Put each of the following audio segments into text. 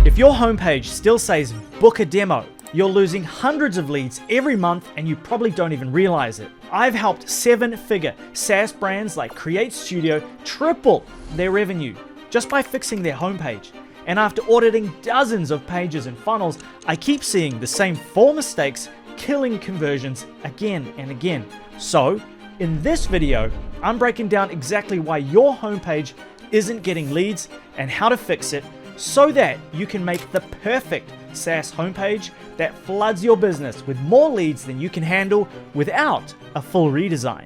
If your homepage still says book a demo, you're losing hundreds of leads every month and you probably don't even realize it. I've helped 7-figure SaaS brands like Create Studio triple their revenue just by fixing their homepage. And after auditing dozens of pages and funnels, I keep seeing the same 4 mistakes killing conversions again and again. So, in this video, I'm breaking down exactly why your homepage isn't getting leads and how to fix it so that you can make the perfect SaaS homepage that floods your business with more leads than you can handle without a full redesign.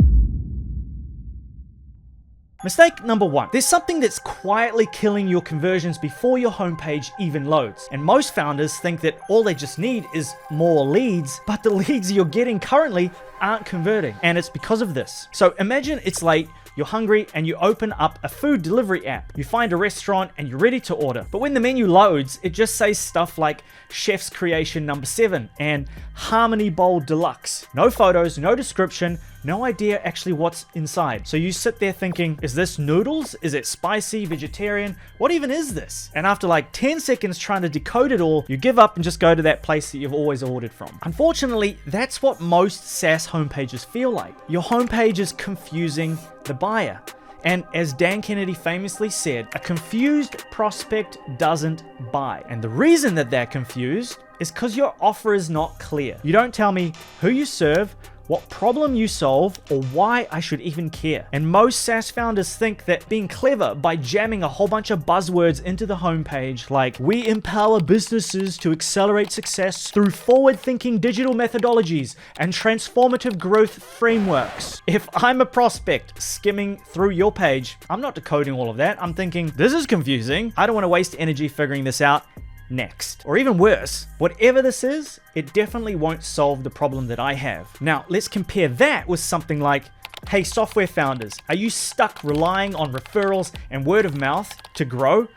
Mistake number 1. There's something that's quietly killing your conversions before your homepage even loads. And most founders think that all they just need is more leads, but the leads you're getting currently aren't converting. And it's because of this. So imagine it's late, you're hungry, and you open up a food delivery app. You find a restaurant and you're ready to order. But when the menu loads, it just says stuff like Chef's Creation number 7 and Harmony Bowl Deluxe. No photos, no description, no idea actually what's inside. So you sit there thinking, is this noodles? Is it spicy, vegetarian? What even is this? And after like 10 seconds trying to decode it all, you give up and just go to that place that you've always ordered from. Unfortunately, that's what most SaaS homepages feel like. Your homepage is confusing the buyer. And as Dan Kennedy famously said, a confused prospect doesn't buy. And the reason that they're confused is because your offer is not clear. You don't tell me who you serve, what problem you solve, or why I should even care. And most SaaS founders think that being clever by jamming a whole bunch of buzzwords into the homepage, like we empower businesses to accelerate success through forward-thinking digital methodologies and transformative growth frameworks. If I'm a prospect skimming through your page, I'm not decoding all of that. I'm thinking, this is confusing. I don't want to waste energy figuring this out. Next. Or even worse, whatever this is, it definitely won't solve the problem that I have. Now, let's compare that with something like, hey, software founders, are you stuck relying on referrals and word of mouth to grow?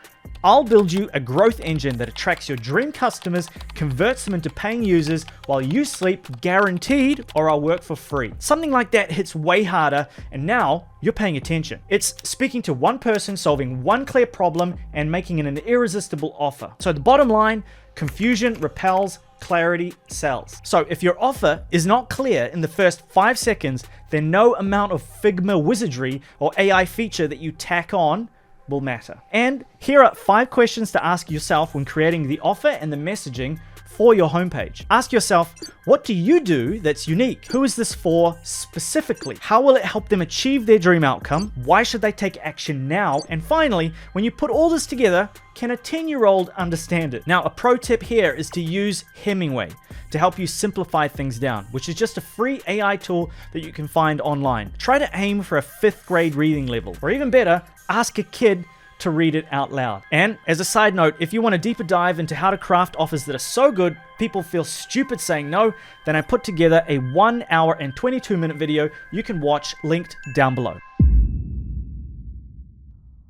I'll build you a growth engine that attracts your dream customers, converts them into paying users while you sleep guaranteed, or I'll work for free. Something like that hits way harder, and now you're paying attention. It's speaking to one person, solving one clear problem, and making it an irresistible offer. So the bottom line, confusion repels, clarity sells. So if your offer is not clear in the first 5 seconds, then no amount of Figma wizardry or AI feature that you tack on will matter. And here are 5 questions to ask yourself when creating the offer and the messaging for your homepage. Ask yourself, what do you do that's unique? Who is this for specifically? How will it help them achieve their dream outcome? Why should they take action now? And finally, when you put all this together, can a 10-year-old understand it? Now, a pro tip here is to use Hemingway to help you simplify things down, which is just a free AI tool that you can find online. Try to aim for a 5th grade reading level, or even better, ask a kid to read it out loud. And as a side note, if you want a deeper dive into how to craft offers that are so good people feel stupid saying no, then I put together a 1 hour and 22-minute video you can watch, linked down below.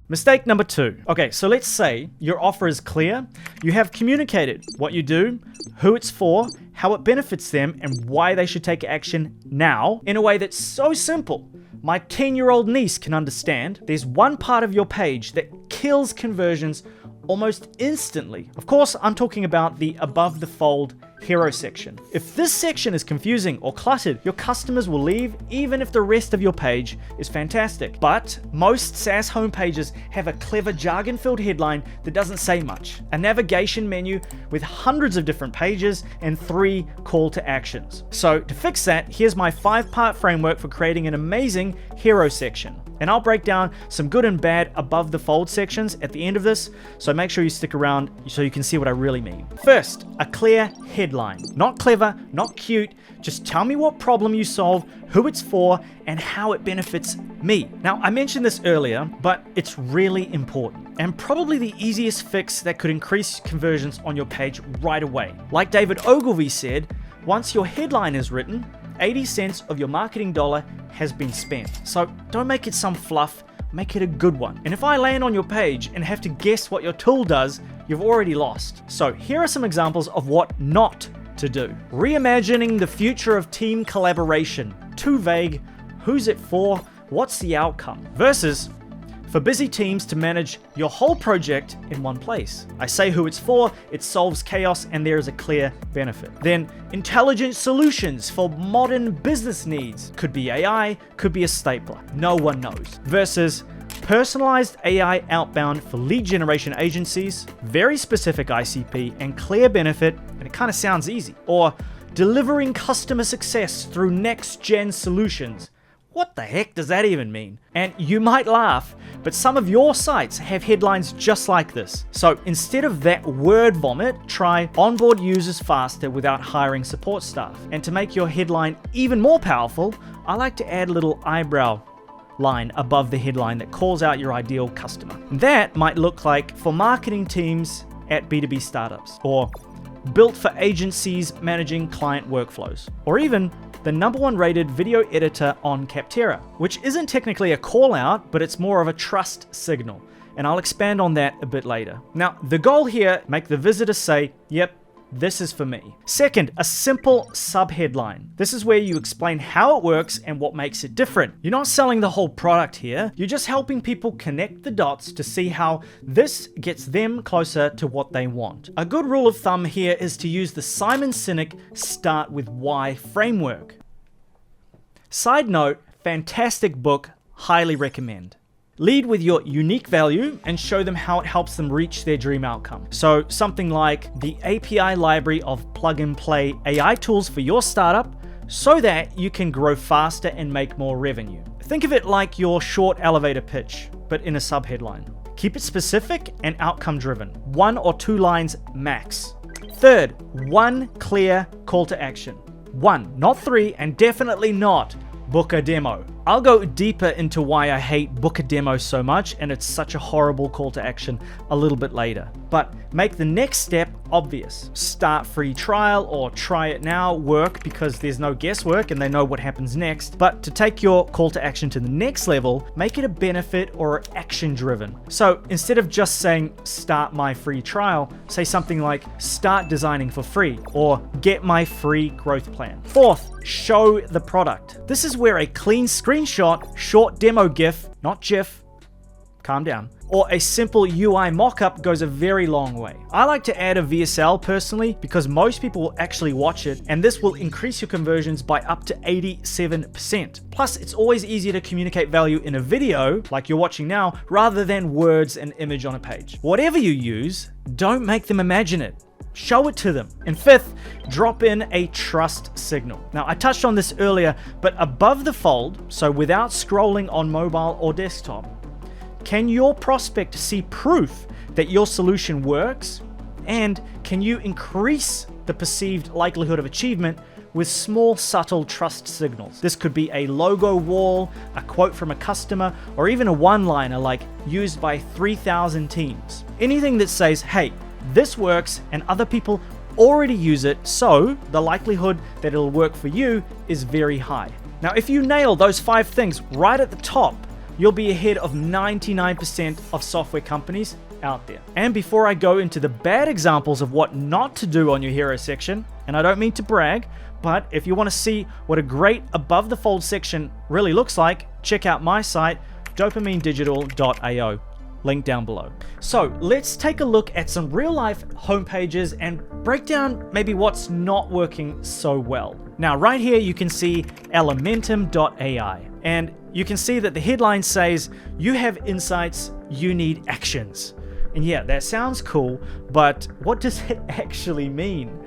Mistake number 2. Okay, so let's say your offer is clear. You have communicated what you do, who it's for, how it benefits them, and why they should take action now in a way that's so simple my 10-year-old niece can understand. There's one part of your page that kills conversions almost instantly. Of course, I'm talking about the above the fold hero section. If this section is confusing or cluttered, your customers will leave even if the rest of your page is fantastic. But most SaaS homepages have a clever jargon-filled headline that doesn't say much, a navigation menu with hundreds of different pages, and 3 call to actions. So to fix that, here's my 5-part framework for creating an amazing hero section. And I'll break down some good and bad above the fold sections at the end of this, so make sure you stick around so you can see what I really mean. First, a clear headline. Not clever, not cute, just tell me what problem you solve, who it's for, and how it benefits me. Now, I mentioned this earlier, but it's really important, and probably the easiest fix that could increase conversions on your page right away. Like David Ogilvy said, once your headline is written, 80 cents of your marketing dollar has been spent. So don't make it some fluff, make it a good one. And if I land on your page and have to guess what your tool does, you've already lost. So here are some examples of what not to do. Reimagining the future of team collaboration. Too vague. Who's it for? What's the outcome? Versus, for busy teams to manage your whole project in one place. I say who it's for, it solves chaos, and there is a clear benefit. Then, intelligent solutions for modern business needs. Could be AI, could be a stapler. No one knows. Versus personalized AI outbound for lead generation agencies, very specific ICP and clear benefit, and it kind of sounds easy. Or delivering customer success through next-gen solutions. What the heck does that even mean? And you might laugh, but some of your sites have headlines just like this. So instead of that word vomit, try onboard users faster without hiring support staff. And to make your headline even more powerful, I like to add a little eyebrow line above the headline that calls out your ideal customer. That might look like for marketing teams at B2B startups, or built for agencies managing client workflows, or even the #1 rated video editor on Capterra, which isn't technically a call out, but it's more of a trust signal. And I'll expand on that a bit later. Now, the goal here, make the visitor say, yep, this is for me. Second, a simple subheadline. This is where you explain how it works and what makes it different. You're not selling the whole product here. You're just helping people connect the dots to see how this gets them closer to what they want. A good rule of thumb here is to use the Simon Sinek Start With Why framework. Side note, fantastic book, highly recommend. Lead with your unique value and show them how it helps them reach their dream outcome. So something like the API library of plug-and-play AI tools for your startup so that you can grow faster and make more revenue. Think of it like your short elevator pitch, but in a subheadline. Keep it specific and outcome-driven. 1 or 2 lines max. Third, 1 clear call to action. 1, not 3, and definitely not book a demo. I'll go deeper into why I hate book a demo so much, and it's such a horrible call to action a little bit later. But make the next step obvious. Start free trial or try it now work because there's no guesswork and they know what happens next. But to take your call to action to the next level, make it a benefit or action driven. So instead of just saying start my free trial, say something like start designing for free or get my free growth plan. Fourth, show the product. This is where a clean screenshot, short demo GIF, not GIF, calm down, or a simple UI mockup goes a very long way. I like to add a VSL personally because most people will actually watch it, and this will increase your conversions by up to 87%. Plus, it's always easier to communicate value in a video, like you're watching now, rather than words and image on a page. Whatever you use, don't make them imagine it. Show it to them. And fifth, drop in a trust signal. Now, I touched on this earlier, but above the fold, so without scrolling on mobile or desktop, can your prospect see proof that your solution works? And can you increase the perceived likelihood of achievement with small, subtle trust signals? This could be a logo wall, a quote from a customer, or even a one-liner like used by 3,000 teams. Anything that says, hey, this works and other people already use it, so the likelihood that it'll work for you is very high. Now, if you nail those 5 things right at the top, you'll be ahead of 99% of software companies out there. And before I go into the bad examples of what not to do on your hero section, and I don't mean to brag, but if you want to see what a great above the fold section really looks like, check out my site, dopaminedigital.io. Link down below. So let's take a look at some real life homepages and break down maybe what's not working so well. Now, right here, you can see elementum.ai, and you can see that the headline says, you have insights, you need actions. And yeah, that sounds cool, but what does it actually mean?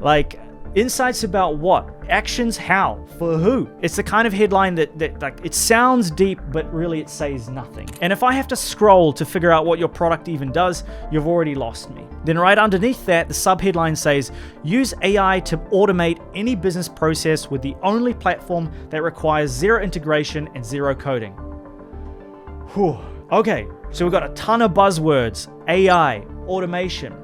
Like, insights about what? Actions how? For who? It's the kind of headline that like, it sounds deep, but really it says nothing. And if I have to scroll to figure out what your product even does, you've already lost me. Then right underneath that, the subheadline says, use AI to automate any business process with the only platform that requires 0 integration and 0 coding. Whew. Okay, so we've got a ton of buzzwords: AI, automation,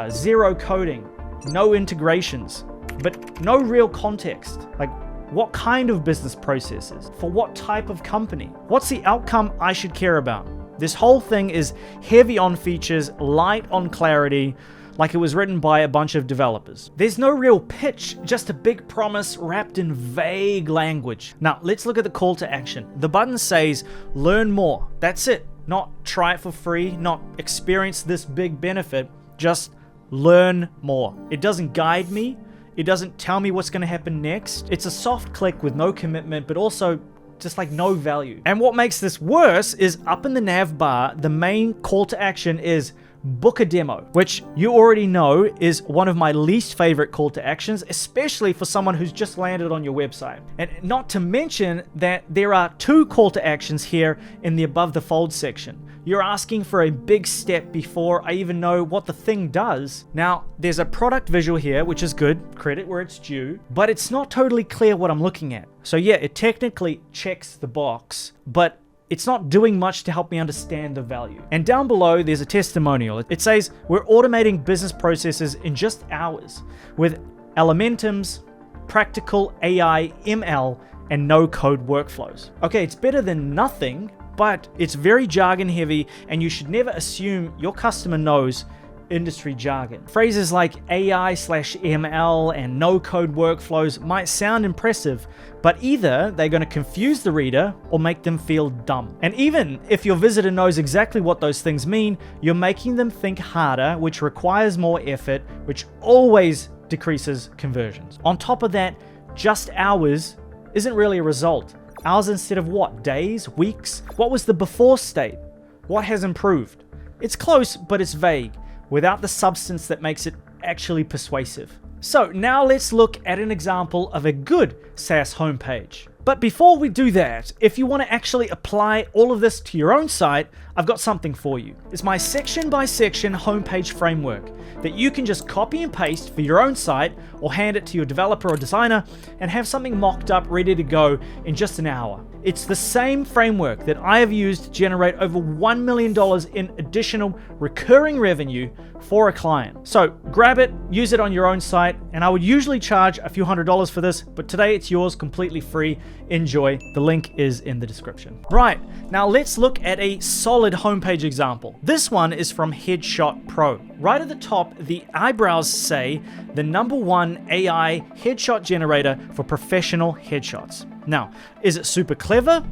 0 coding, no integrations, but no real context. Like, what kind of business processes? For what type of company? What's the outcome I should care about? This whole thing is heavy on features, light on clarity, like it was written by a bunch of developers. There's no real pitch, just a big promise wrapped in vague language. Now, let's look at the call to action. The button says, learn more. That's it. not try it for free, not experience this big benefit, just learn more. It doesn't guide me. It doesn't tell me what's going to happen next. It's a soft click with no commitment, but also just like no value. And what makes this worse is up in the nav bar, the main call to action is book a demo, which you already know is one of my least favorite call to actions, especially for someone who's just landed on your website. And not to mention that there are 2 call to actions here in the above the fold section. You're asking for a big step before I even know what the thing does. Now, there's a product visual here, which is good, credit where it's due, but it's not totally clear what I'm looking at. So yeah, it technically checks the box, but it's not doing much to help me understand the value. And down below, there's a testimonial. It says, we're automating business processes in just hours with Elementum's practical AI, ML, and no-code workflows. Okay, it's better than nothing, but it's very jargon heavy, and you should never assume your customer knows industry jargon. Phrases like AI/ML and no-code workflows might sound impressive, but either they're going to confuse the reader or make them feel dumb. And even if your visitor knows exactly what those things mean, you're making them think harder, which requires more effort, which always decreases conversions. On top of that, just hours isn't really a result. Hours instead of what? Days? Weeks? What was the before state? What has improved? It's close, but it's vague, without the substance that makes it actually persuasive. So now let's look at an example of a good SaaS homepage. But before we do that, if you want to actually apply all of this to your own site, I've got something for you. It's my section by section homepage framework that you can just copy and paste for your own site or hand it to your developer or designer and have something mocked up ready to go in just an hour. It's the same framework that I have used to generate over $1 million in additional recurring revenue for a client. So grab it, use it on your own site, and I would usually charge a few $100s for this, but today it's yours completely free. Enjoy. The link is in the description. Right, now let's look at a solid homepage example. This one is from Headshot Pro. Right at the top, the eyebrows say the #1 AI headshot generator for professional headshots. Now, is it super clever?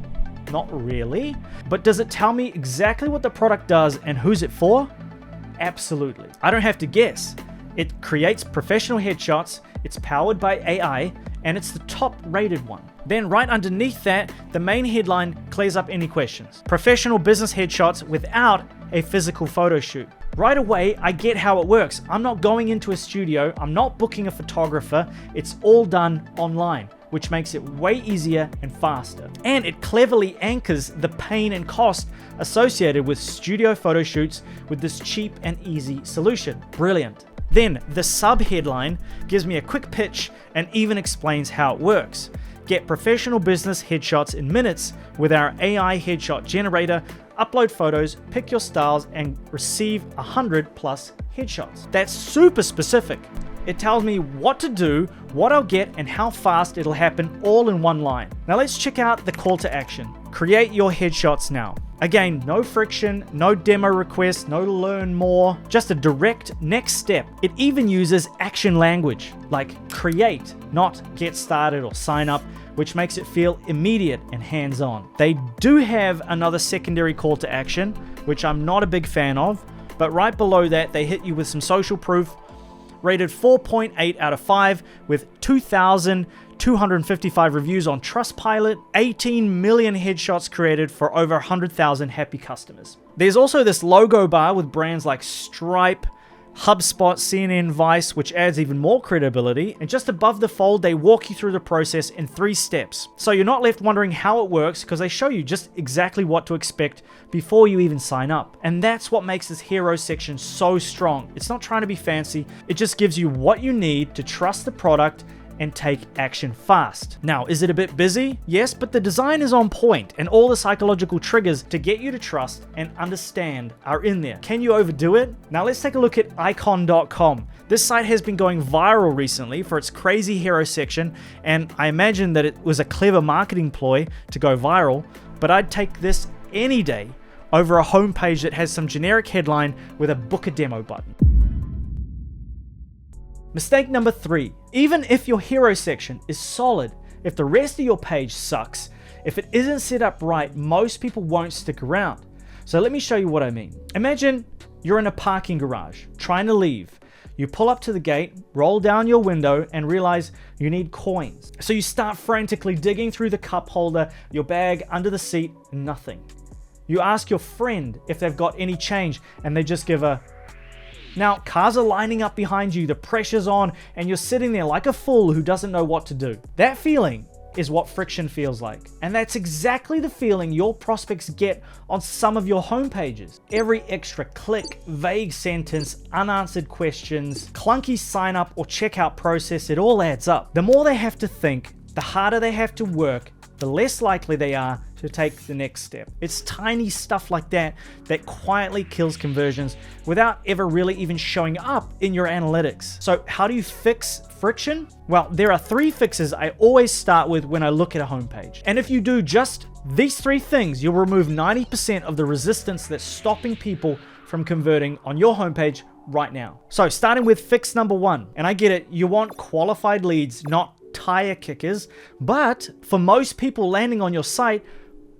Not really. But does it tell me exactly what the product does and who's it for? Absolutely. I don't have to guess. It creates professional headshots, it's powered by AI, and it's the top rated one. Then right underneath that, the main headline clears up any questions. Professional business headshots without a physical photo shoot. Right away, I get how it works. I'm not going into a studio, I'm not booking a photographer, it's all done online, which makes it way easier and faster. And it cleverly anchors the pain and cost associated with studio photo shoots with this cheap and easy solution. Brilliant. Then the sub headline gives me a quick pitch and even explains how it works. Get professional business headshots in minutes with our AI headshot generator. Upload photos, pick your styles, and receive 100+ headshots. That's super specific. It tells me what to do, what I'll get, and how fast it'll happen all in one line. Now let's check out the call to action. Create your headshots now. Again, no friction, no demo request, no learn more, just a direct next step. It even uses action language like create, not get started or sign up, which makes it feel immediate and hands-on. They do have another secondary call to action, which I'm not a big fan of, but right below that, they hit you with some social proof, rated 4.8 out of 5 with 2,255 reviews on Trustpilot, 18 million headshots created for over 100,000 happy customers. There's also this logo bar with brands like Stripe, HubSpot, CNN, Vice, which adds even more credibility. And just above the fold, they walk you through the process in 3 steps. So you're not left wondering how it works because they show you just exactly what to expect before you even sign up. And that's what makes this hero section so strong. It's not trying to be fancy. It just gives you what you need to trust the product and take action fast. Now, is it a bit busy? Yes, but the design is on point and all the psychological triggers to get you to trust and understand are in there. Can you overdo it? Now let's take a look at icon.com. This site has been going viral recently for its crazy hero section, and I imagine that it was a clever marketing ploy to go viral, but I'd take this any day over a homepage that has some generic headline with a book a demo button. Mistake number 3, even if your hero section is solid, if the rest of your page sucks, if it isn't set up right, most people won't stick around. So let me show you what I mean. Imagine you're in a parking garage, trying to leave. You pull up to the gate, roll down your window, and realize you need coins. So you start frantically digging through the cup holder, your bag, under the seat, nothing. You ask your friend if they've got any change, and they just give a... Now, cars are lining up behind you, the pressure's on, and you're sitting there like a fool who doesn't know what to do. That feeling is what friction feels like. And that's exactly the feeling your prospects get on some of your homepages. Every extra click, vague sentence, unanswered questions, clunky sign up or checkout process, it all adds up. The more they have to think, the harder they have to work, the less likely they are to take the next step. It's tiny stuff like that that quietly kills conversions without ever really even showing up in your analytics. So how do you fix friction? Well, there are 3 fixes I always start with when I look at a homepage. And if you do just these 3 things, you'll remove 90% of the resistance that's stopping people from converting on your homepage right now. So starting with fix number 1, and I get it, you want qualified leads, not tire kickers, but for most people landing on your site,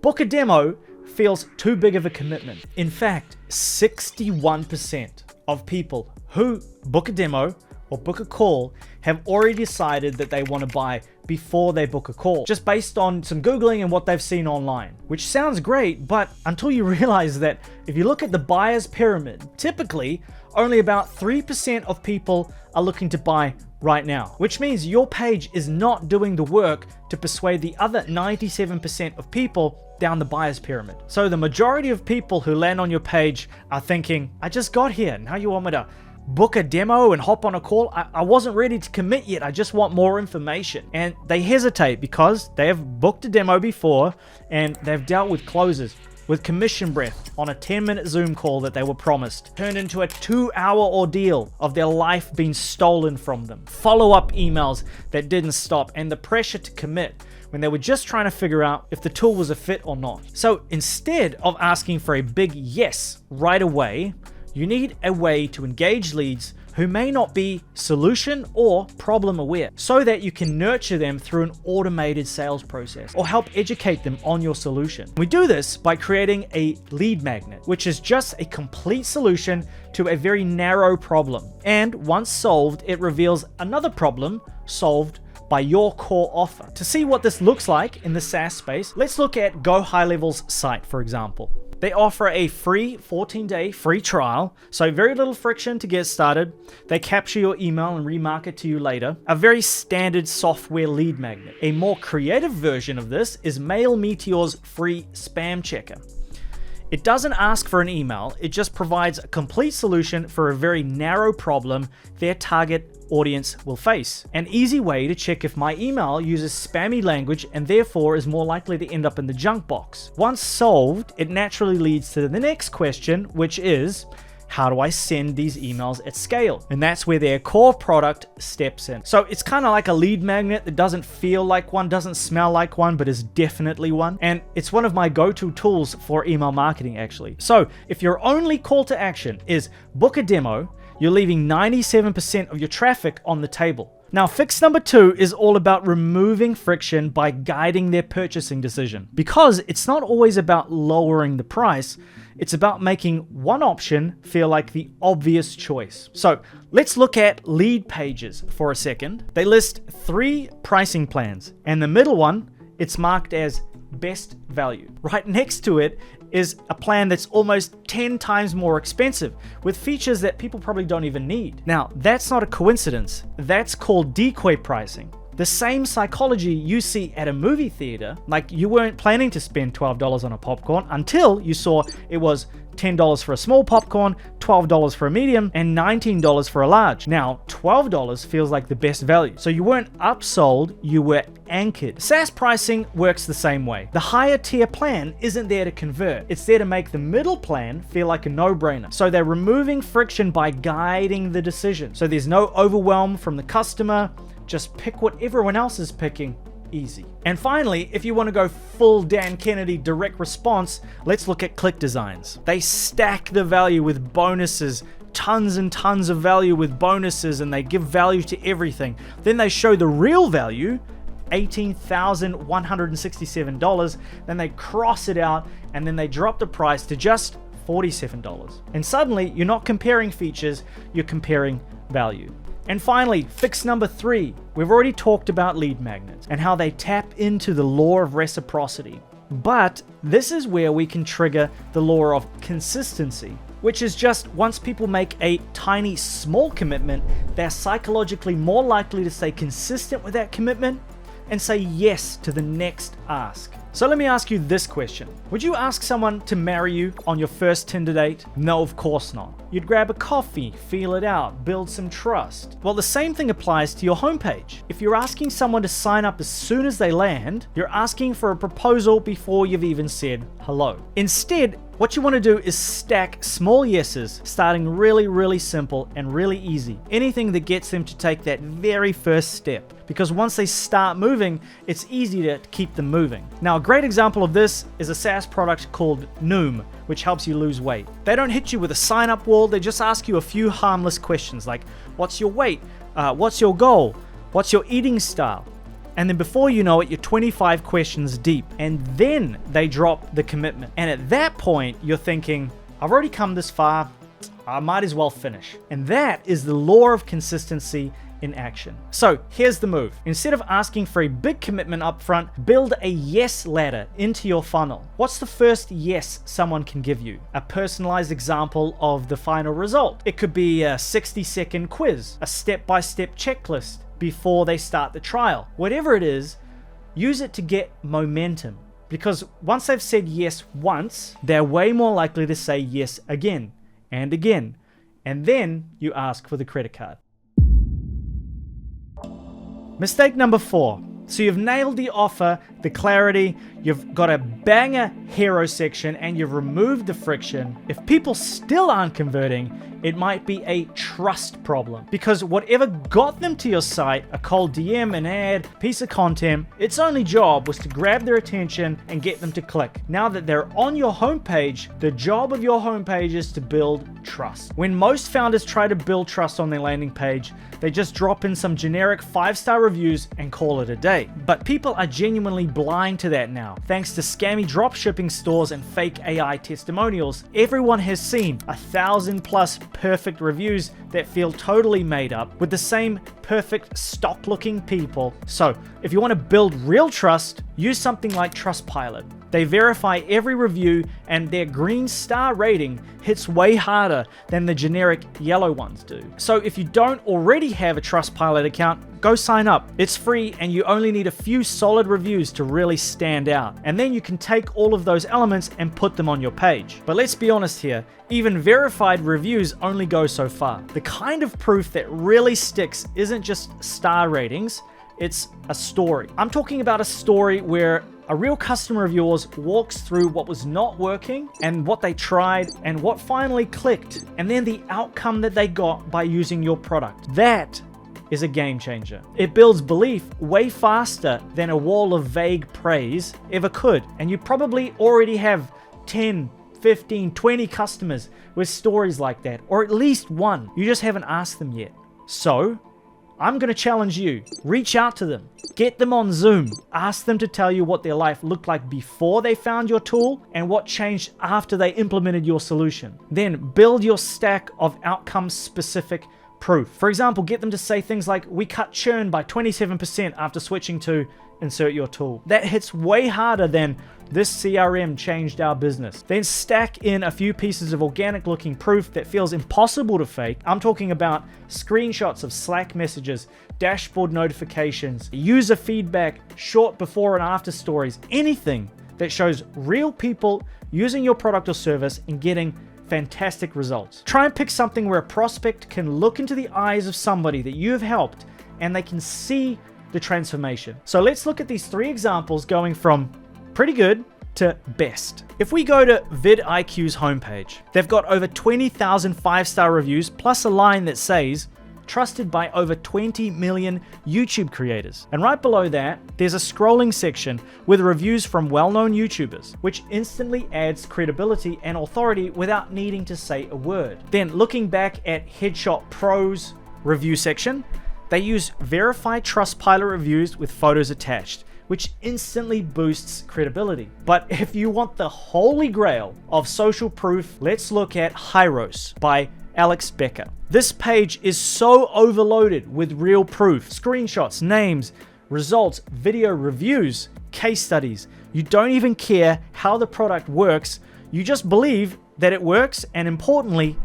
book a demo feels too big of a commitment. In fact, 61% of people who book a demo or book a call have already decided that they want to buy before they book a call, just based on some Googling and what they've seen online, which sounds great, but until you realize that if you look at the buyer's pyramid, typically only about 3% of people are looking to buy right now, which means your page is not doing the work to persuade the other 97% of people down the buyer's pyramid. So the majority of people who land on your page are thinking, I just got here, now you want me to book a demo and hop on a call? I wasn't ready to commit yet, I just want more information. And they hesitate because they have booked a demo before and they've dealt with closers with commission breath on a 10-minute Zoom call that they were promised, turned into a 2-hour ordeal of their life being stolen from them, follow-up emails that didn't stop, and the pressure to commit when they were just trying to figure out if the tool was a fit or not. So instead of asking for a big yes right away, you need a way to engage leads who may not be solution or problem aware, so that you can nurture them through an automated sales process or help educate them on your solution. We do this by creating a lead magnet, which is just a complete solution to a very narrow problem. And once solved, it reveals another problem solved by your core offer. To see what this looks like in the SaaS space, let's look at Go High Level's site, for example. They offer a free 14-day free trial, so very little friction to get started. They capture your email and remarket to you later. A very standard software lead magnet. A more creative version of this is MailMeteor's free spam checker. It doesn't ask for an email, it just provides a complete solution for a very narrow problem their target audience will face. An easy way to check if my email uses spammy language and therefore is more likely to end up in the junk box. Once solved, it naturally leads to the next question, which is, how do I send these emails at scale? And that's where their core product steps in. So it's kind of like a lead magnet that doesn't feel like one, doesn't smell like one, but is definitely one. And it's one of my go-to tools for email marketing, actually. So if your only call to action is book a demo, you're leaving 97% of your traffic on the table. Now, fix number 2 is all about removing friction by guiding their purchasing decision. Because it's not always about lowering the price, it's about making one option feel like the obvious choice. So let's look at lead pages for a second. They list 3 pricing plans, and the middle one, it's marked as best value. Right next to it is a plan that's almost 10 times more expensive with features that people probably don't even need. Now, that's not a coincidence. That's called decoy pricing. The same psychology you see at a movie theater, like you weren't planning to spend $12 on a popcorn until you saw it was $10 for a small popcorn, $12 for a medium, and $19 for a large. Now, $12 feels like the best value. So you weren't upsold, you were anchored. SaaS pricing works the same way. The higher tier plan isn't there to convert. It's there to make the middle plan feel like a no-brainer. So they're removing friction by guiding the decision. So there's no overwhelm from the customer. Just pick what everyone else is picking. Easy. And finally, if you want to go full Dan Kennedy direct response, let's look at click designs. They stack the value with bonuses, tons and tons of value with bonuses, and they give value to everything. Then they show the real value, $18,167, then they cross it out and then they drop the price to just $47. And suddenly you're not comparing features, you're comparing value. And finally, fix number 3. We've already talked about lead magnets and how they tap into the law of reciprocity. But this is where we can trigger the law of consistency, which is just once people make a tiny, small commitment, they're psychologically more likely to stay consistent with that commitment and say yes to the next ask. So let me ask you this question. Would you ask someone to marry you on your first Tinder date? No, of course not. You'd grab a coffee, feel it out, build some trust. Well, the same thing applies to your homepage. If you're asking someone to sign up as soon as they land, you're asking for a proposal before you've even said hello. Instead, what you want to do is stack small yeses, starting really simple and really easy. Anything that gets them to take that very first step. Because once they start moving, it's easy to keep them moving. Now, a great example of this is a SaaS product called Noom, which helps you lose weight. They don't hit you with a sign-up wall, they just ask you a few harmless questions like, what's your weight? What's your goal? What's your eating style? And then before you know it, you're 25 questions deep. And then they drop the commitment. And at that point, you're thinking, I've already come this far, I might as well finish. And that is the law of consistency in action. So here's the move. Instead of asking for a big commitment up front, build a yes ladder into your funnel. What's the first yes someone can give you? A personalized example of the final result. It could be a 60-second quiz, a step-by-step checklist before they start the trial. Whatever it is, use it to get momentum. Because once they've said yes once, they're way more likely to say yes again and again. And then you ask for the credit card. Mistake number 4. So you've nailed the offer, the clarity, you've got a banger hero section, and you've removed the friction. If people still aren't converting, it might be a trust problem. Because whatever got them to your site, a cold DM, an ad, piece of content, its only job was to grab their attention and get them to click. Now that they're on your homepage, the job of your homepage is to build trust. When most founders try to build trust on their landing page, they just drop in some generic 5-star reviews and call it a day. But people are genuinely blind to that now. Thanks to scammy dropshipping stores and fake AI testimonials, everyone has seen 1,000+ perfect reviews that feel totally made up with the same perfect stock looking people. So if you want to build real trust, use something like Trustpilot. They verify every review and their green star rating hits way harder than the generic yellow ones do. So if you don't already have a Trustpilot account, go sign up. It's free and you only need a few solid reviews to really stand out. And then you can take all of those elements and put them on your page. But let's be honest here, even verified reviews only go so far. The kind of proof that really sticks isn't just star ratings, it's a story. I'm talking about a story where a real customer of yours walks through what was not working and what they tried and what finally clicked, and then the outcome that they got by using your product. That is a game changer. It builds belief way faster than a wall of vague praise ever could. And you probably already have 10, 15, 20 customers with stories like that, or at least one. You just haven't asked them yet. So I'm going to challenge you. Reach out to them. Get them on Zoom. Ask them to tell you what their life looked like before they found your tool and what changed after they implemented your solution. Then build your stack of outcome-specific proof. For example, get them to say things like, we cut churn by 27% after switching to insert your tool. That hits way harder than this CRM changed our business. Then stack in a few pieces of organic looking proof that feels impossible to fake. I'm talking about screenshots of Slack messages, dashboard notifications, user feedback, short before and after stories, anything that shows real people using your product or service and getting fantastic results. Try and pick something where a prospect can look into the eyes of somebody that you have helped and they can see the transformation. So let's look at these 3 examples going from pretty good to best. If we go to vidIQ's homepage, they've got over 20,000 5-star reviews plus a line that says, trusted by over 20 million YouTube creators. And right below that, there's a scrolling section with reviews from well-known YouTubers, which instantly adds credibility and authority without needing to say a word. Then looking back at Headshot Pro's review section, They use verified Trustpilot reviews with photos attached, which instantly boosts credibility. But if you want the holy grail of social proof, let's look at Hyros by Alex Becker. This page is so overloaded with real proof, screenshots, names, results, video reviews, case studies. You don't even care how the product works. You just believe that it works, and importantly,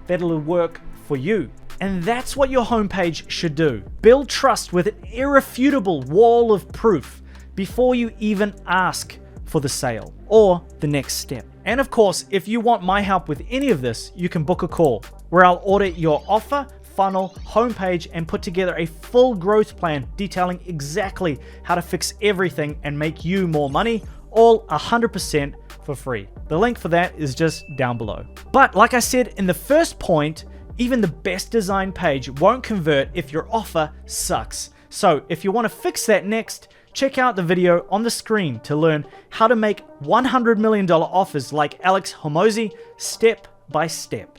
that it'll work for you. And that's what your homepage should do. Build trust with an irrefutable wall of proof before you even ask for the sale or the next step. And of course, if you want my help with any of this, you can book a call where I'll audit your offer, funnel, homepage, and put together a full growth plan detailing exactly how to fix everything and make you more money, all 100% for free. The link for that is just down below. But like I said in the first point, even the best designed page won't convert if your offer sucks. So if you want to fix that next, check out the video on the screen to learn how to make $100 million offers like Alex Hormozi step by step.